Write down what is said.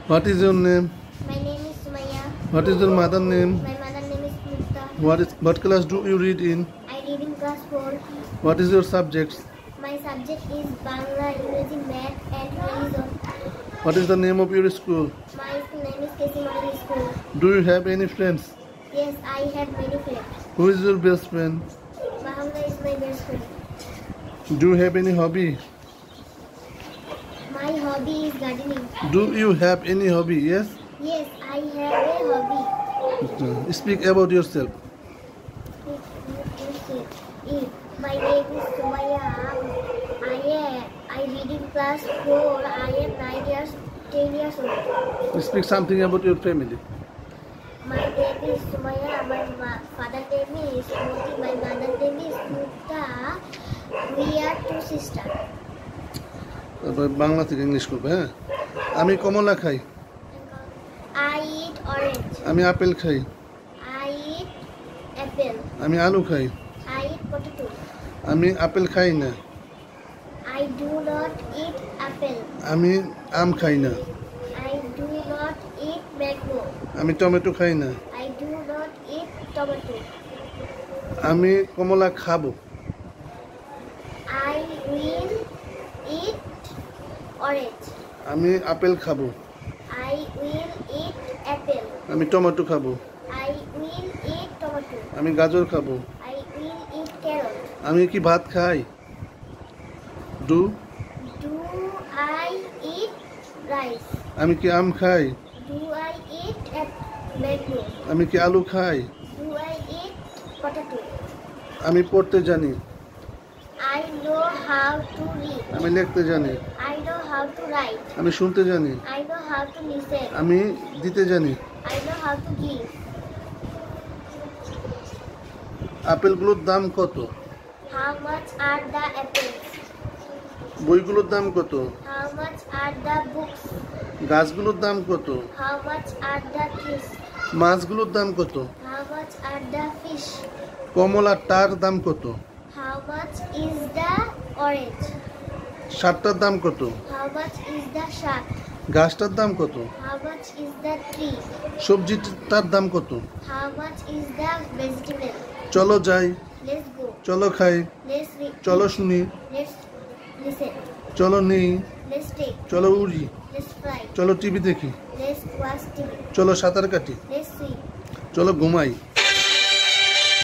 What is your name? My name is Sumaya. What is your mother name? My mother name is Mukta. What class do you read in? I read in class 4. What is your subjects? My subject is Bangla, English, Math and Religion. What is the name of your school? My name is Kesi Model School. Do you have any friends? Yes, I have many friends. Who is your best friend? Mahamna is my best friend. Do you have any hobby? My hobby is gardening. Do you have any hobby? Yes? Yes, I have a hobby. Speak about yourself. My name is Sumaya. I read in class 4. I am 10 years old. Speak something about your family. My name is Sumaya. My father name is Moti. My mother name is Mukta. We are 2 sisters. Bangla থেকে English করবে হ্যাঁ আমি কমলা খাই I eat orange. আমি apple খাই I eat apple. আমি আলু খাই I eat potato. আমি আপেল খাই না I do not eat apple. আমি আম খাই না I do not eat mango. আমি টমেটো খাই না I do not eat tomato. আমি কমলা খাবো I will eat orange. আমি আপেল খাবো I will eat apple. আমি টমেটো খাবো I will eat tomato. আমি গাজর খাবো I will eat carrot. আমি কি ভাত খাই do Do I eat rice? আমি কি আম খাই Do I eat mango? আমি কি আলু খাই Do I eat potato? আমি পড়তে জানি I know how to read. আমি লিখতে জানি I know how to write. আমি শুনতে জানি I know how to listen. আমি দিতে জানি I know how to give. আপেলগুলোর দাম কত How much are the apples? বইগুলোর দাম কত How much are the books? গাছগুলোর দাম কত How much are the trees? মাছগুলোর দাম কত How much are the fish? কমলাটার দাম কত How much is the orange? শাকটার দাম কত How much is the shark? গাছটার দাম কত How much is the tree? সবজিটার দাম কত How much is the vegetable? চলো যাই Let's go. চলো খাই Let's read. চলো শুনি Let's listen. চলো নেই Let's take. চলো উড়ি Let's fly. চলো টিভি দেখি Let's watch TV. চলো সাঁতার কাটি Let's swim. চলো ঘুমাই